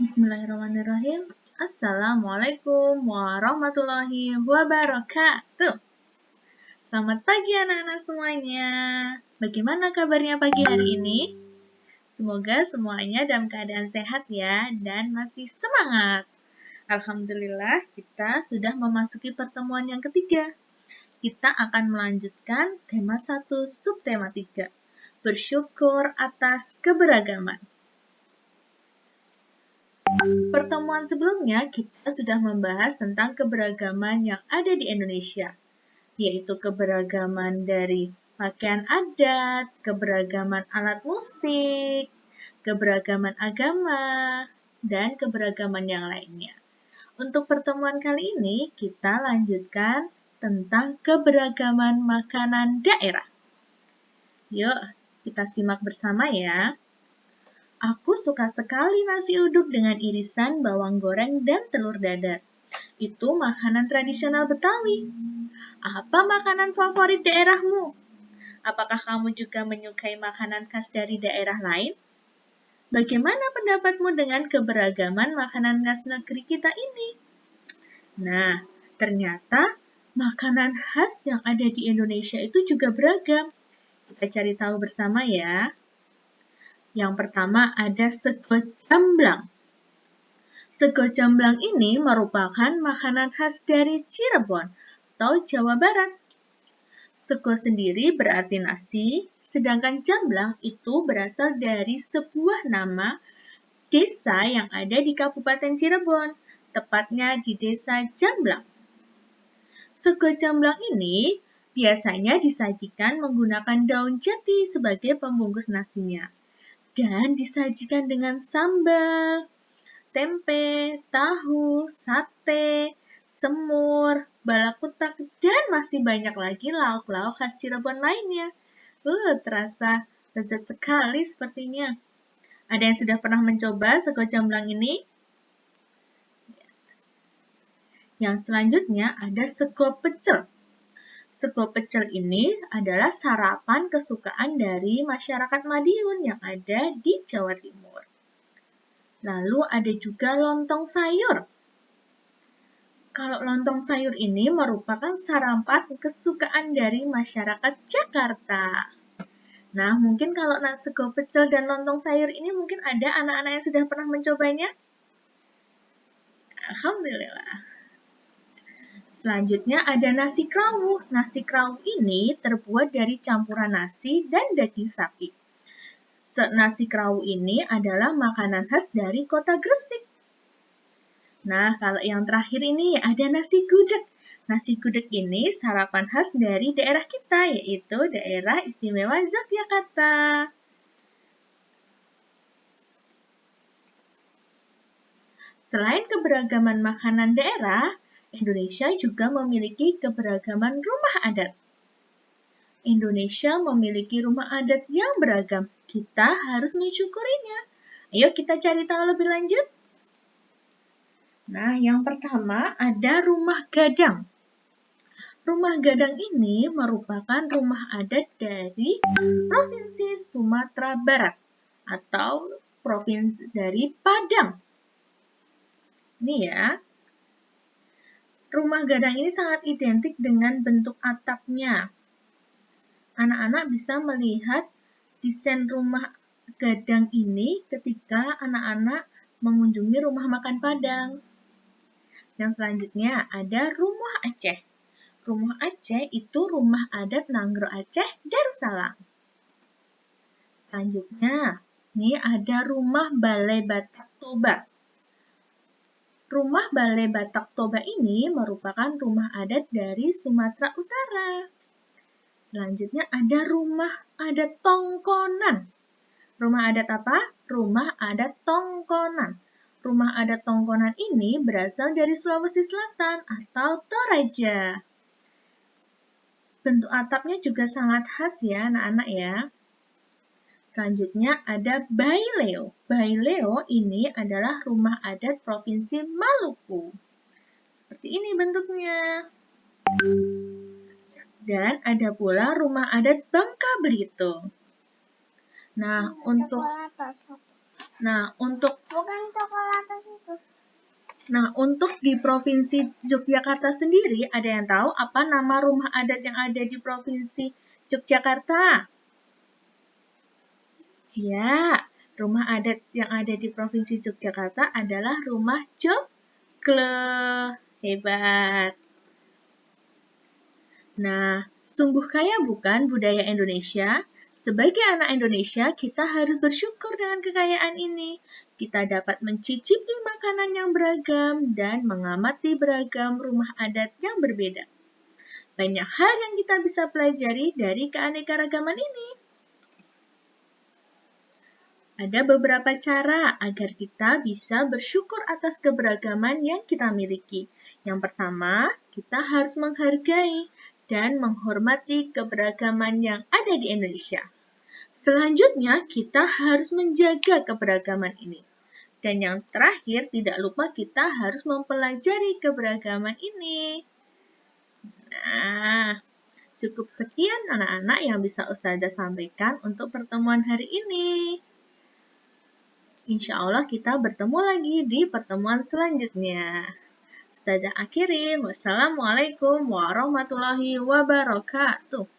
Bismillahirrahmanirrahim. Assalamualaikum warahmatullahi wabarakatuh. Selamat pagi anak-anak semuanya. Bagaimana kabarnya pagi hari ini? Semoga semuanya dalam keadaan sehat ya dan masih semangat. Alhamdulillah kita sudah memasuki pertemuan yang ketiga. Kita akan melanjutkan tema 1 subtema 3. Bersyukur atas keberagaman. Pertemuan sebelumnya kita sudah membahas tentang keberagaman yang ada di Indonesia, yaitu keberagaman dari pakaian adat, keberagaman alat musik, keberagaman agama, dan keberagaman yang lainnya. Untuk pertemuan kali ini, kita lanjutkan tentang keberagaman makanan daerah. Yuk, kita simak bersama ya. Aku suka sekali nasi uduk dengan irisan bawang goreng dan telur dadar. Itu makanan tradisional Betawi. Apa makanan favorit daerahmu? Apakah kamu juga menyukai makanan khas dari daerah lain? Bagaimana pendapatmu dengan keberagaman makanan khas negeri kita ini? Nah, ternyata makanan khas yang ada di Indonesia itu juga beragam. Kita cari tahu bersama ya. Yang pertama ada sego jamblang. Sego jamblang ini merupakan makanan khas dari Cirebon atau Jawa Barat. Sego sendiri berarti nasi, sedangkan jamblang itu berasal dari sebuah nama desa yang ada di Kabupaten Cirebon, tepatnya di Desa Jamblang. Sego jamblang ini biasanya disajikan menggunakan daun jati sebagai pembungkus nasinya dan disajikan dengan sambal, tempe, tahu, sate, semur, balakutak, dan masih banyak lagi lauk-lauk khas Cirebon lainnya. Terasa lezat sekali sepertinya. Ada yang sudah pernah mencoba sego jamblang ini? Yang selanjutnya ada sego pecel. Sego pecel ini adalah sarapan kesukaan dari masyarakat Madiun yang ada di Jawa Timur. Lalu ada juga lontong sayur. Kalau lontong sayur ini merupakan sarapan kesukaan dari masyarakat Jakarta. Nah, mungkin kalau sego pecel dan lontong sayur ini mungkin ada anak-anak yang sudah pernah mencobanya? Alhamdulillah. Selanjutnya ada nasi krawuh. Nasi krawuh ini terbuat dari campuran nasi dan daging sapi. Nasi krawuh ini adalah makanan khas dari kota Gresik. Nah, kalau yang terakhir ini ada nasi gudeg. Nasi gudeg ini sarapan khas dari daerah kita, yaitu daerah istimewa Yogyakarta. Selain keberagaman makanan daerah, Indonesia juga memiliki keberagaman rumah adat. Indonesia memiliki rumah adat yang beragam. Kita harus mensyukurinya. Ayo kita cari tahu lebih lanjut. Nah, yang pertama ada rumah gadang. Rumah gadang ini merupakan rumah adat dari Provinsi Sumatera Barat atau provinsi dari Padang. Ini ya. Rumah gadang ini sangat identik dengan bentuk atapnya. Anak-anak bisa melihat desain rumah gadang ini ketika anak-anak mengunjungi rumah makan Padang. Yang selanjutnya ada rumah Aceh. Rumah Aceh itu rumah adat Nanggro Aceh Darussalam. Selanjutnya, ini ada rumah Balai Batak Toba. Rumah Balai Batak Toba ini merupakan rumah adat dari Sumatera Utara. Selanjutnya ada rumah adat Tongkonan. Rumah adat apa? Rumah adat Tongkonan. Rumah adat Tongkonan ini berasal dari Sulawesi Selatan atau Toraja. Bentuk atapnya juga sangat khas ya anak-anak ya. Selanjutnya ada Baileo. Baileo ini adalah rumah adat Provinsi Maluku. Seperti ini bentuknya. Dan ada pula rumah adat Bangka Belitung. Nah, untuk bukan coklat Nah, untuk di Provinsi Yogyakarta sendiri, ada yang tahu apa nama rumah adat yang ada di Provinsi Yogyakarta? Ya, rumah adat yang ada di Provinsi Yogyakarta adalah rumah Joglo. Hebat. Nah, sungguh kaya bukan budaya Indonesia? Sebagai anak Indonesia, kita harus bersyukur dengan kekayaan ini. Kita dapat mencicipi makanan yang beragam dan mengamati beragam rumah adat yang berbeda. Banyak hal yang kita bisa pelajari dari keanekaragaman ini. Ada beberapa cara agar kita bisa bersyukur atas keberagaman yang kita miliki. Yang pertama, kita harus menghargai dan menghormati keberagaman yang ada di Indonesia. Selanjutnya, kita harus menjaga keberagaman ini. Dan yang terakhir, tidak lupa kita harus mempelajari keberagaman ini. Nah, cukup sekian anak-anak yang bisa Ustazah sampaikan untuk pertemuan hari ini. Insya Allah kita bertemu lagi di pertemuan selanjutnya. Ustazah akhirin. Wassalamualaikum warahmatullahi wabarakatuh.